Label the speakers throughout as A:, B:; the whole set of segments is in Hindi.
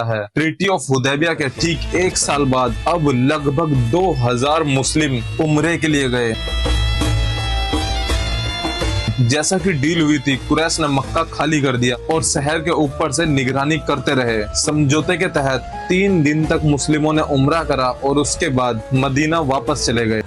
A: है। ट्रीटी ऑफ हुदैबिया के ठीक 1 साल बाद अब लगभग 2000 मुस्लिम उम्रे के लिए गए। जैसा कि डील हुई थी, कुरैश ने मक्का खाली कर दिया और शहर के ऊपर से निगरानी करते रहे। समझौते के तहत 3 दिन तक मुस्लिमों ने उम्रा करा और उसके बाद मदीना वापस चले गए।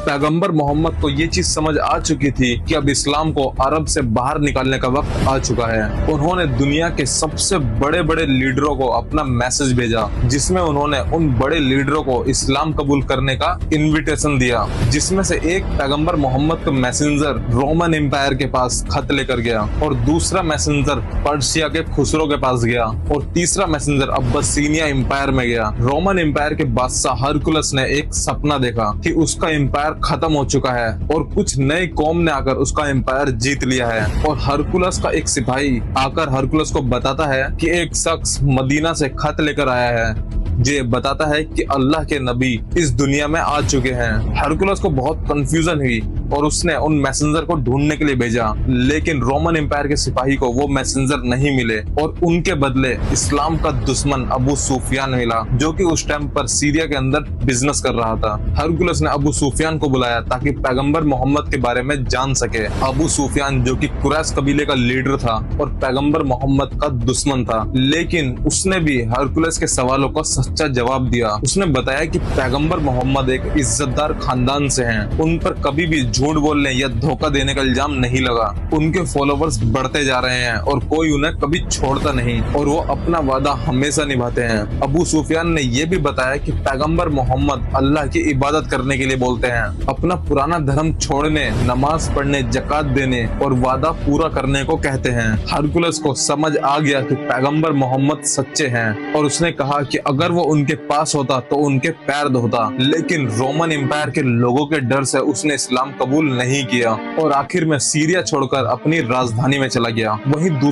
A: पैगंबर मोहम्मद को ये चीज समझ आ चुकी थी कि अब इस्लाम को अरब से बाहर निकालने का वक्त आ चुका है। उन्होंने दुनिया के सबसे बड़े बड़े लीडरों को अपना मैसेज भेजा, जिसमें उन्होंने उन बड़े लीडरों को इस्लाम कबूल करने का इनविटेशन दिया। जिसमें से एक पैगंबर मोहम्मद का मैसेंजर रोमन एम्पायर के पास खत लेकर गया और दूसरा मैसेंजर पर्शिया के खुसरो के पास गया और तीसरा मैसेंजर अब्बासीनिया एम्पायर में गया। रोमन एम्पायर के बादशाह हरकुलस ने एक सपना देखा कि उसका एम्पायर खत्म हो चुका है और कुछ नई कौम ने आकर उसका एम्पायर जीत लिया है। और हरकुलस का एक सिपाही आकर हरकुलस को बताता है कि एक शख्स मदीना से खत लेकर आया है, जो बताता है कि अल्लाह के नबी इस दुनिया में आ चुके हैं। हरकुलस को बहुत कंफ्यूजन हुई और उसने उन मैसेंजर को ढूंढने के लिए भेजा, लेकिन रोमन एम्पायर के सिपाही को वो मैसेंजर नहीं मिले और उनके बदले इस्लाम का दुश्मन अबू सुफियान मिला, जो कि उस टाइम पर सीरिया के अंदर बिजनेस कर रहा था। हरकुलस ने अबू सुफियान को बुलाया ताकि पैगंबर मोहम्मद के बारे में जान सके। अबू सुफियान जो कि कुरैश कबीले का लीडर था और पैगंबर मोहम्मद का दुश्मन था, लेकिन उसने भी हरकुलस के सवालों का सच्चा जवाब दिया। उसने बताया कि पैगंबर मोहम्मद एक इज्जतदार खानदान से हैं। उन पर कभी भी झूठ बोलने या धोखा देने का इल्जाम नहीं लगा। उनके फॉलोवर्स बढ़ते जा रहे हैं और कोई उन्हें कभी छोड़ता नहीं और वो अपना वादा हमेशा निभाते हैं। अबू सुफियान ने यह भी बताया कि पैगंबर मोहम्मद अल्लाह की इबादत करने के लिए बोलते हैं, अपना पुराना धर्म छोड़ने, नमाज पढ़ने, जकात देने और वादा पूरा करने को कहते हैं। हरकुलस को समझ आ गया कि पैगंबर मोहम्मद सच्चे हैं और उसने कहा कि अगर वो उनके पास होता तो उनके पैर धोता, लेकिन रोमन एम्पायर के लोगों के डर से उसने इस्लाम कबूल नहीं किया और आखिर में सीरिया छोड़कर अपनी राजधानी में चला गया। वहीं